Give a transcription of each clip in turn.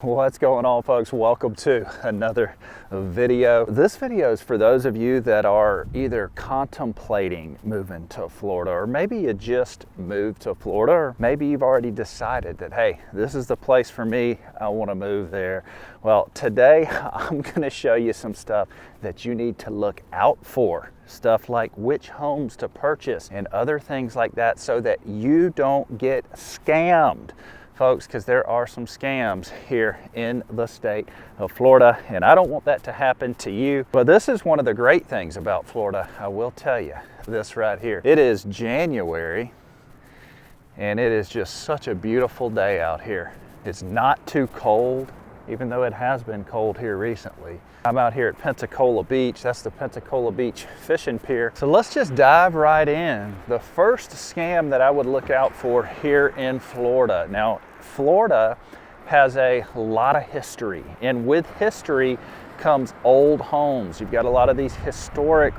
What's going on, folks? Welcome to another video. This video is for those of you that are either contemplating moving to Florida, or maybe you just moved to Florida, or maybe you've already decided that, hey, this is the place for me, I want to move there. Well, today I'm going to show you some stuff that you need to look out for. Stuff like which homes to purchase and other things like that, so that you don't get scammed, folks, because there are some scams here in the state of Florida, and I don't want that to happen to you. But this is one of the great things about Florida. I will tell you this right here. It is January, and it is just such a beautiful day out here. It's not too cold, even though it has been cold here recently. I'm out here at Pensacola Beach. That's the Pensacola Beach Fishing Pier. So let's just dive right in. The first scam that I would look out for here in Florida. Now, Florida has a lot of history, and with history comes old homes. You've got a lot of these historic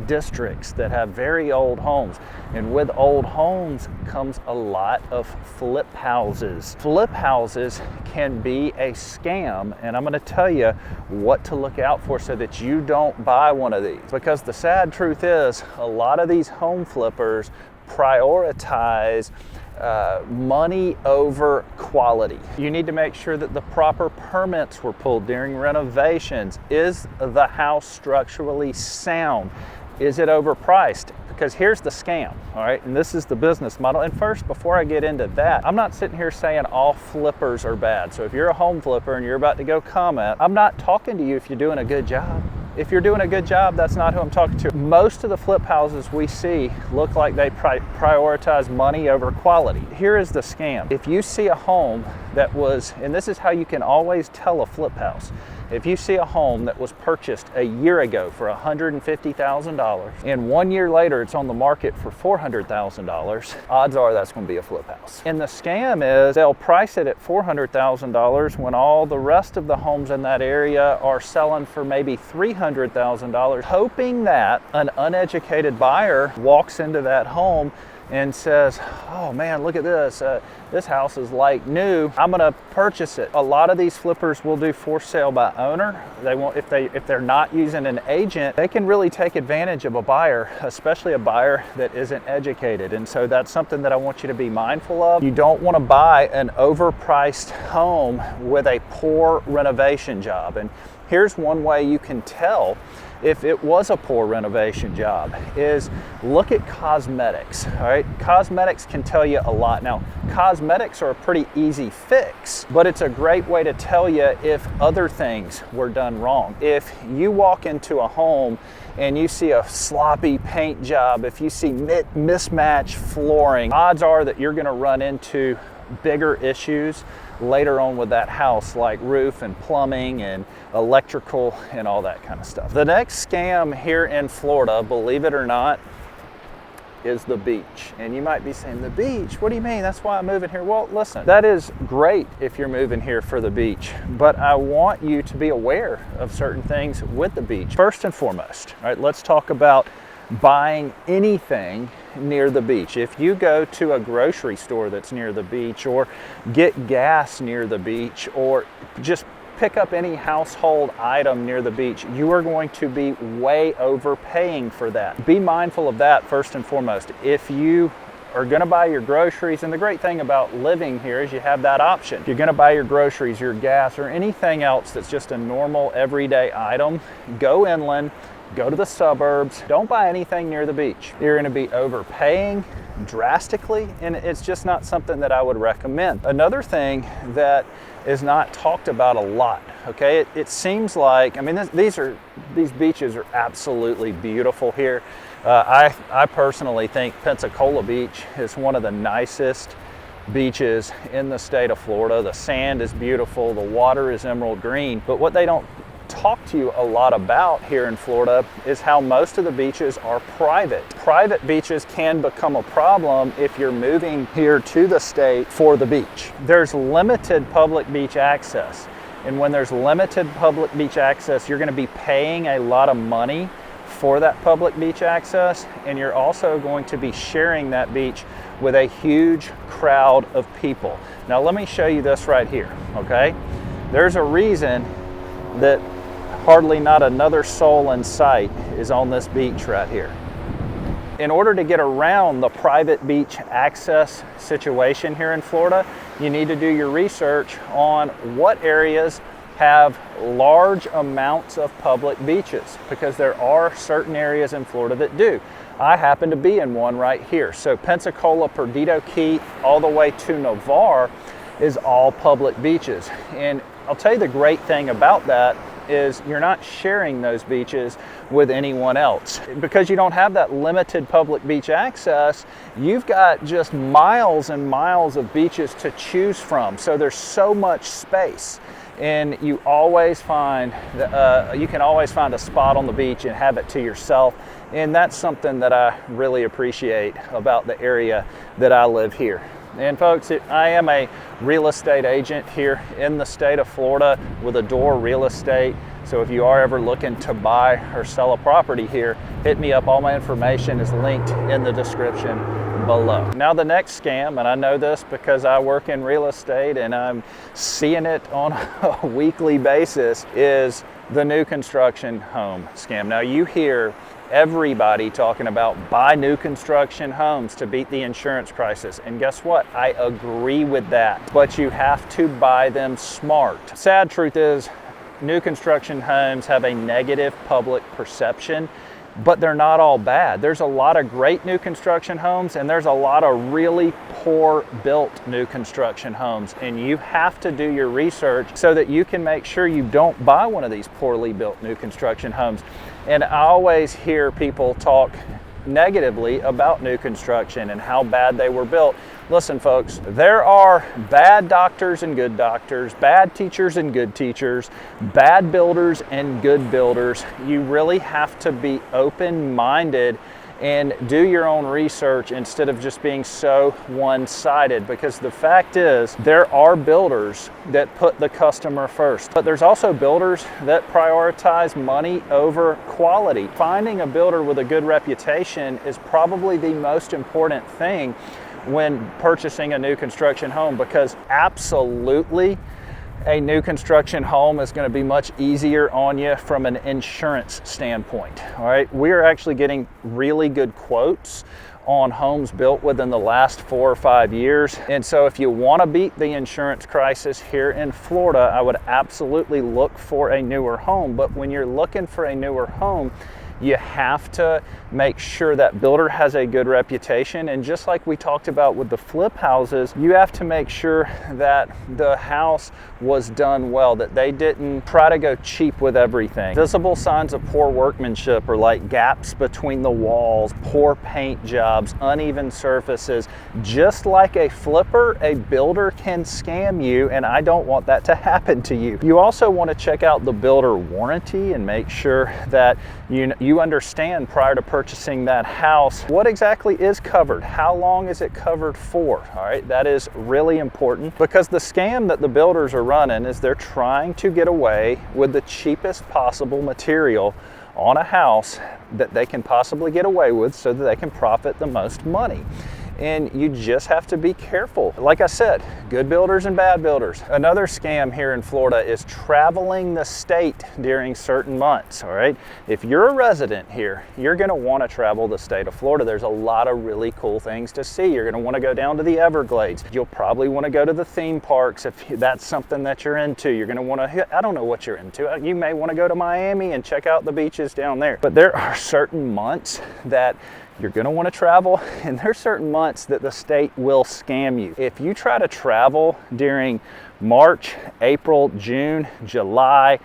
districts that have very old homes, and with old homes comes a lot of flip houses. Flip houses can be a scam, and I'm going to tell you what to look out for so that you don't buy one of these, because the sad truth is a lot of these home flippers prioritize money over quality. You need to make sure that the proper permits were pulled during renovations. Is the house structurally sound? Is it overpriced? Because here's the scam, all right? And this is the business model. And first, before I get into that, I'm not sitting here saying all flippers are bad. So if you're a home flipper and you're about to go comment, I'm not talking to you if you're doing a good job. If you're doing a good job, that's not who I'm talking to. Most of the flip houses we see look like they prioritize money over quality. Here is the scam. If you see a home that was, and this is how you can always tell a flip house, if you see a home that was purchased a year ago for $150,000 and 1 year later it's on the market for $400,000, odds are that's going to be a flip house. And the scam is they'll price it at $400,000 when all the rest of the homes in that area are selling for maybe $300,000, hoping that an uneducated buyer walks into that home and says, oh man, look at this. This house is like new. I'm gonna purchase it. A lot of these flippers will do for sale by owner. They won't, if they're not using an agent, they can really take advantage of a buyer, especially a buyer that isn't educated. And so that's something that I want you to be mindful of. You don't want to buy an overpriced home with a poor renovation job. And here's one way you can tell if it was a poor renovation job, is look at cosmetics, all right? Cosmetics can tell you a lot. Now, cosmetics are a pretty easy fix, but it's a great way to tell you if other things were done wrong. If you walk into a home and you see a sloppy paint job, if you see mismatched flooring, odds are that you're gonna run into bigger issues later on with that house, like roof and plumbing and electrical and all that kind of stuff. The next scam here in Florida, believe it or not, is the beach. And you might be saying, the beach? What do you mean? That's why I'm moving here. Well, listen, that is great if you're moving here for the beach, but I want you to be aware of certain things with the beach. First and foremost, all right, let's talk about buying anything near the beach. If you go to a grocery store that's near the beach, or get gas near the beach, or just pick up any household item near the beach, you are going to be way overpaying for that. Be mindful of that first and foremost. If you are going to buy your groceries, and the great thing about living here is you have that option. If you're going to buy your groceries, your gas, or anything else that's just a normal everyday item, go inland. Go to the suburbs. Don't buy anything near the beach. You're going to be overpaying drastically, and it's just not something that I would recommend. Another thing that is not talked about a lot, okay? It seems like, I mean, these beaches are absolutely beautiful here. I personally think Pensacola Beach is one of the nicest beaches in the state of Florida. The sand is beautiful. The water is emerald green. But what they don't talk to you a lot about here in Florida is how most of the beaches are private. Private beaches can become a problem if you're moving here to the state for the beach. There's limited public beach access. And when there's limited public beach access, you're going to be paying a lot of money for that public beach access, and you're also going to be sharing that beach with a huge crowd of people. Now let me show you this right here, okay? There's a reason that hardly not another soul in sight is on this beach right here. In order to get around the private beach access situation here in Florida, you need to do your research on what areas have large amounts of public beaches, because there are certain areas in Florida that do. I happen to be in one right here. So Pensacola, Perdido Key, all the way to Navarre is all public beaches. And I'll tell you the great thing about that is you're not sharing those beaches with anyone else. Because you don't have that limited public beach access, you've got just miles and miles of beaches to choose from. So there's so much space. And you always find, you can always find a spot on the beach and have it to yourself. And that's something that I really appreciate about the area that I live here. And folks, I am a real estate agent here in the state of Florida with Adore Real Estate. So if you are ever looking to buy or sell a property here, hit me up. All my information is linked in the description below. Now the next scam, and I know this because I work in real estate and I'm seeing it on a weekly basis, is the new construction home scam. Now you hear everybody talking about buy new construction homes to beat the insurance crisis. And guess what? I agree with that. But you have to buy them smart. Sad truth is, new construction homes have a negative public perception, but they're not all bad. There's a lot of great new construction homes, and there's a lot of really poor built new construction homes. And you have to do your research so that you can make sure you don't buy one of these poorly built new construction homes. And I always hear people talk negatively about new construction and how bad they were built. Listen, folks, there are bad doctors and good doctors, bad teachers and good teachers, bad builders and good builders. You really have to be open-minded and do your own research instead of just being so one-sided, because the fact is there are builders that put the customer first, but there's also builders that prioritize money over quality. Finding a builder with a good reputation is probably the most important thing when purchasing a new construction home, because absolutely a new construction home is going to be much easier on you from an insurance standpoint. All right, we are actually getting really good quotes on homes built within the last 4 or 5 years. And so if you want to beat the insurance crisis here in Florida, I would absolutely look for a newer home. But when you're looking for a newer home, you have to make sure that builder has a good reputation. And just like we talked about with the flip houses, you have to make sure that the house was done well, that they didn't try to go cheap with everything. Visible signs of poor workmanship are like gaps between the walls, poor paint jobs, uneven surfaces. Just like a flipper, a builder can scam you, and I don't want that to happen to you. You also want to check out the builder warranty and make sure that you understand prior to purchasing that house what exactly is covered, how long is it covered for. All right, that is really important, because the scam that the builders are running is they're trying to get away with the cheapest possible material on a house that they can possibly get away with so that they can profit the most money. And you just have to be careful. Like I said, good builders and bad builders. Another scam here in Florida is traveling the state during certain months, all right? If you're a resident here, you're gonna wanna travel the state of Florida. There's a lot of really cool things to see. You're gonna wanna go down to the Everglades. You'll probably wanna go to the theme parks if that's something that you're into. You're gonna wanna, I don't know what you're into. You may wanna go to Miami and check out the beaches down there. But there are certain months that you're gonna wanna travel, and there's certain months that the state will scam you. If you try to travel during March, April, June, July,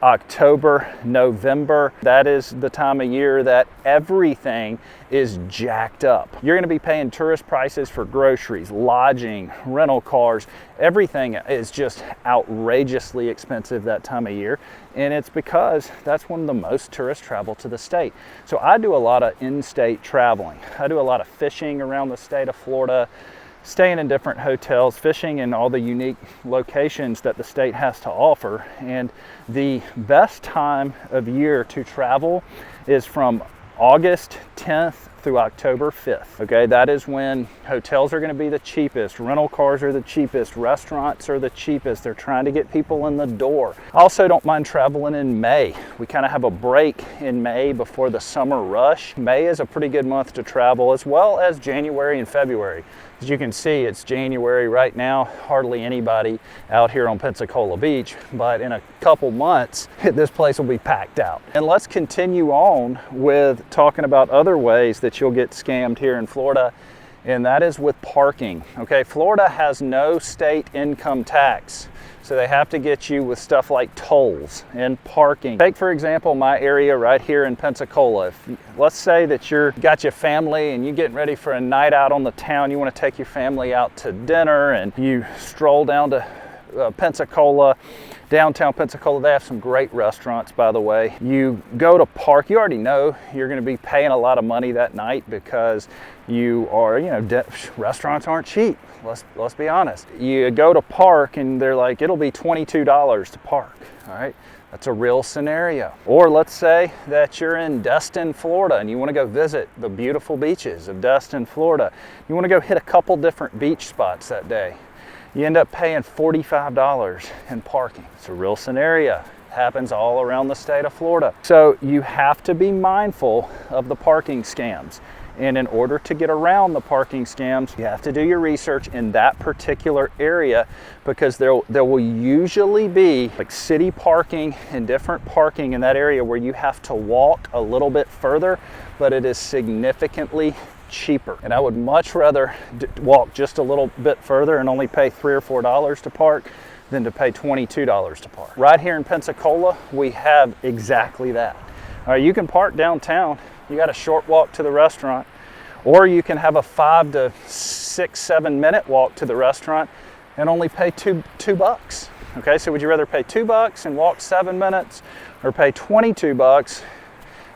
October, November, that is the time of year that everything is jacked up. You're gonna be paying tourist prices for groceries, lodging, rental cars. Everything is just outrageously expensive that time of year. And it's because that's when the most tourists travel to the state. So I do a lot of in-state traveling. I do a lot of fishing around the state of Florida, staying in different hotels, fishing in all the unique locations that the state has to offer. And the best time of year to travel is from August 10th through October 5th. Okay, that is when hotels are going to be the cheapest, rental cars are the cheapest, restaurants are the cheapest. They're trying to get people in the door. I also don't mind traveling in May. We kind of have a break in May before the summer rush. May is a pretty good month to travel, as well as January and February. As you can see, it's January right now, hardly anybody out here on Pensacola Beach, but in a couple months, this place will be packed out. And let's continue on with talking about other ways that you'll get scammed here in Florida, and that is with parking. Okay, Florida has no state income tax, so they have to get you with stuff like tolls and parking. Take, for example, my area right here in Pensacola. Let's say that you're got your family and you're getting ready for a night out on the town. You want to take your family out to dinner, and you stroll down to Pensacola, downtown Pensacola. They have some great restaurants, by the way. You go to park, you already know you're going to be paying a lot of money that night because you are, restaurants aren't cheap. Let's be honest. You go to park and they're like, it'll be $22 to park. All right. That's a real scenario. Or let's say that you're in Destin, Florida, and you want to go visit the beautiful beaches of Destin, Florida. You want to go hit a couple different beach spots that day. You end up paying $45 in parking. It's a real scenario. Happens all around the state of Florida. So you have to be mindful of the parking scams. And in order to get around the parking scams, you have to do your research in that particular area, because there will usually be like city parking and different parking in that area where you have to walk a little bit further, but it is significantly cheaper. And I would much rather walk just a little bit further and only pay $3 or $4 to park than to pay $22 to park. Right here in Pensacola, we have exactly that. All right, you can park downtown. You got a short walk to the restaurant, or you can have a 5 to 6, 7 minute walk to the restaurant and only pay two bucks. Okay, so would you rather pay $2 and walk 7 minutes, or pay $22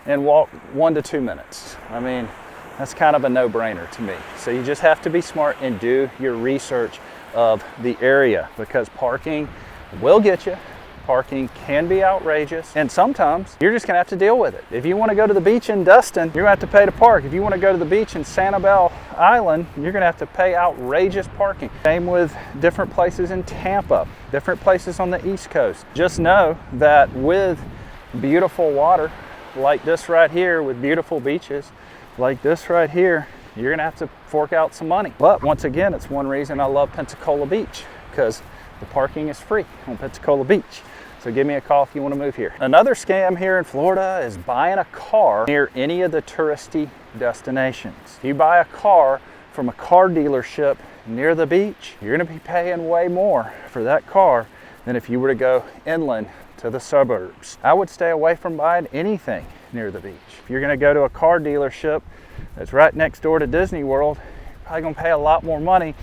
and walk 1 to 2 minutes? I mean, that's kind of a no-brainer to me. So you just have to be smart and do your research of the area, because parking will get you. Parking can be outrageous, and sometimes you're just gonna have to deal with it. If you want to go to the beach in Destin, you're gonna have to pay to park. If you want to go to the beach in Sanibel Island, you're gonna have to pay outrageous parking. Same with different places in Tampa, different places on the East Coast. Just know that with beautiful water like this right here, with beautiful beaches like this right here, you're gonna have to fork out some money. But once again, it's one reason I love Pensacola Beach, because the parking is free on Pensacola Beach. So give me a call if you want to move here. Another scam here in Florida is buying a car near any of the touristy destinations. If you buy a car from a car dealership near the beach, you're going to be paying way more for that car than if you were to go inland to the suburbs. I would stay away from buying anything near the beach. If you're going to go to a car dealership that's right next door to Disney World, you're probably going to pay a lot more money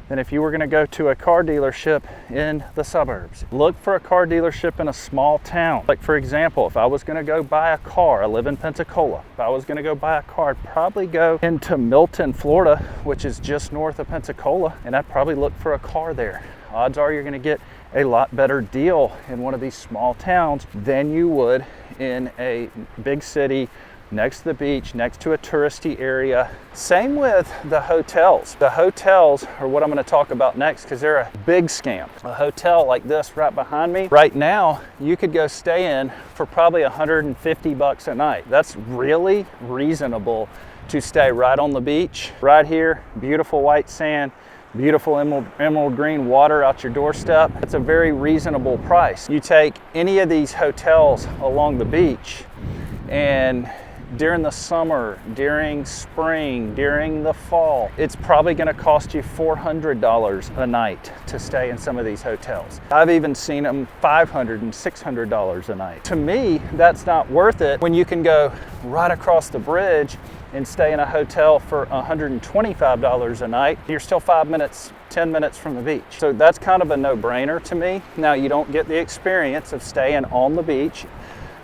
than if you were going to go to a car dealership in the suburbs. Look for a car dealership in a small town. Like, for example, if I was going to go buy a car, I live in Pensacola. If I was going to go buy a car, I'd probably go into Milton, Florida, which is just north of Pensacola, and I'd probably look for a car there. Odds are you're going to get a lot better deal in one of these small towns than you would in a big city next to the beach, next to a touristy area. Same with the hotels. The hotels are what I'm going to talk about next, because they're a big scam. A hotel like this right behind me, right now, you could go stay in for probably $150 a night. That's really reasonable to stay right on the beach. Right here, beautiful white sand, beautiful emerald green water out your doorstep. It's a very reasonable price. You take any of these hotels along the beach, and during the summer, during spring, during the fall, it's probably going to cost you $400 a night to stay in some of these hotels. I've even seen them $500 and $600 a night. To me, that's not worth it when you can go right across the bridge and stay in a hotel for $125 a night. You're still 5 minutes, 10 minutes from the beach. So that's kind of a no-brainer to me. Now, you don't get the experience of staying on the beach,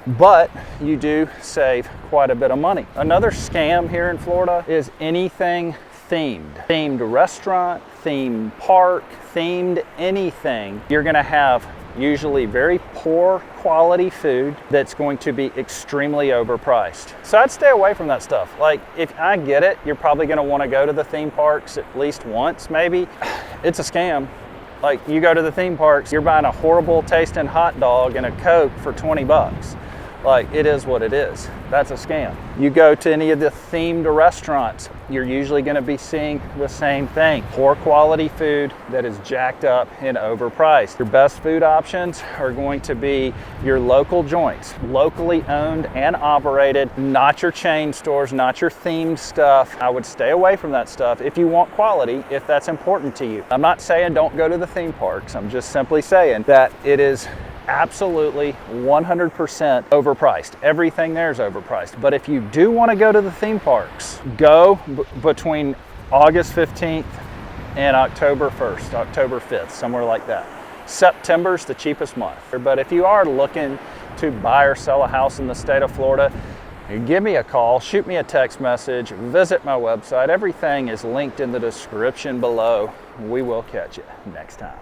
but you do save quite a bit of money. Another scam here in Florida is anything themed. Themed restaurant, themed park, themed anything. You're gonna have usually very poor quality food that's going to be extremely overpriced. So I'd stay away from that stuff. Like, if I get it, you're probably gonna wanna go to the theme parks at least once, maybe. It's a scam. Like, you go to the theme parks, you're buying a horrible tasting hot dog and a Coke for 20 bucks. Like, it is what it is. That's a scam. You go to any of the themed restaurants, you're usually gonna be seeing the same thing. Poor quality food that is jacked up and overpriced. Your best food options are going to be your local joints, locally owned and operated, not your chain stores, not your themed stuff. I would stay away from that stuff if you want quality, if that's important to you. I'm not saying don't go to the theme parks. I'm just simply saying that it is absolutely 100% overpriced. Everything there is overpriced. But if you do want to go to the theme parks, go between August 15th and October 1st, October 5th, somewhere like that. September's the cheapest month. But if you are looking to buy or sell a house in the state of Florida, give me a call, shoot me a text message, visit my website. Everything is linked in the description below. We will catch you next time.